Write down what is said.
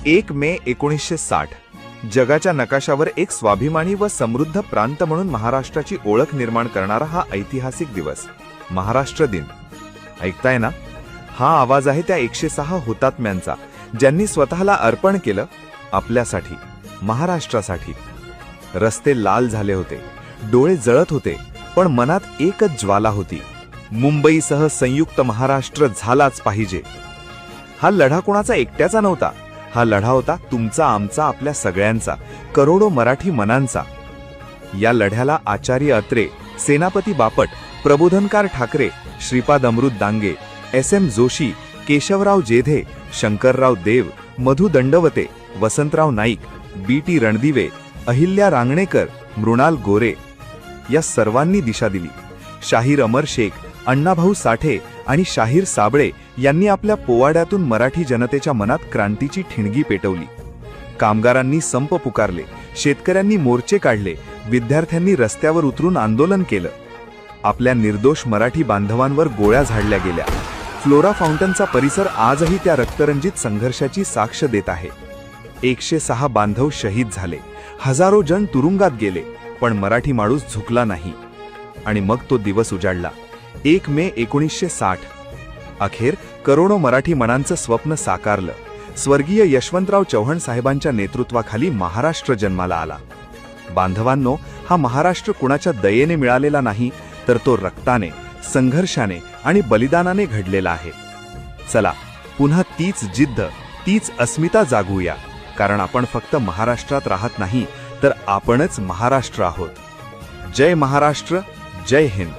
1 मे 1960 जगाच्या नकाशावर एक स्वाभिमानी व समृद्ध प्रांत म्हणून महाराष्ट्राची ओळख निर्माण करणारा हा ऐतिहासिक दिवस, महाराष्ट्र दिन. ऐकताय ना? हा आवाज आहे त्या 106 हुतात्म्यांचा, ज्यांनी स्वतःला अर्पण केलं आपल्यासाठी, महाराष्ट्रासाठी. रस्ते लाल झाले होते, डोळे जळत होते, पण मनात एकच ज्वाला होती: मुंबईसह संयुक्त महाराष्ट्र झालाच पाहिजे. हा लढा कोणाचा एकट्याचा नव्हता, हा लढा होता तुमचा, आमचा, आपल्या सगळ्यांचा, करोडो मराठी मनांचा. या लढ्याला आचार्य अत्रे, सेनापती बापट, प्रबोधनकार ठाकरे, श्रीपाद अमृत डांगे, SM जोशी, केशवराव जेधे, शंकरराव देव, मधु दंडवते, वसंतराव नाईक, BT रणदिवे, अहिल्या रांगणेकर, मृणाल गोरे या सर्वांनी दिशा दिली. शाहीर अमर शेख, अण्णाभाऊ साठे आणि शाहीर साबळे यांनी आपल्या पोवाड्यातून मराठी जनतेच्या मनात क्रांतीची ठिणगी पेटवली. कामगारांनी संप पुकारले, शेतकऱ्यांनी मोर्चे काढले, विद्यार्थ्यांनी रस्त्यावर उतरून आंदोलन केलं. आपल्या निर्दोष मराठी बांधवांवर गोळ्या झाडल्या गेल्या. फ्लोरा फाउंटनचा परिसर आजही त्या रक्तरंजित संघर्षाची साक्ष देत आहे. 106 बांधव शहीद झाले, हजारो जण तुरुंगात गेले, पण मराठी माणूस झुकला नाही. आणि मग तो दिवस उजाडला, 1 मे 1960. अखेर करोडो मराठी मनांचं स्वप्न साकारलं. स्वर्गीय यशवंतराव चव्हाण साहेबांच्या नेतृत्वाखाली महाराष्ट्र जन्माला आला. बांधवांनो, हा महाराष्ट्र कुणाच्या दयेने मिळालेला नाही, तर तो रक्ताने, संघर्षाने आणि बलिदानाने घडलेला आहे. चला, पुन्हा तीच जिद्द, तीच अस्मिता जागवूया, कारण आपण फक्त महाराष्ट्रात राहत नाही, तर आपणच महाराष्ट्र आहोत. जय महाराष्ट्र, जय हिंद.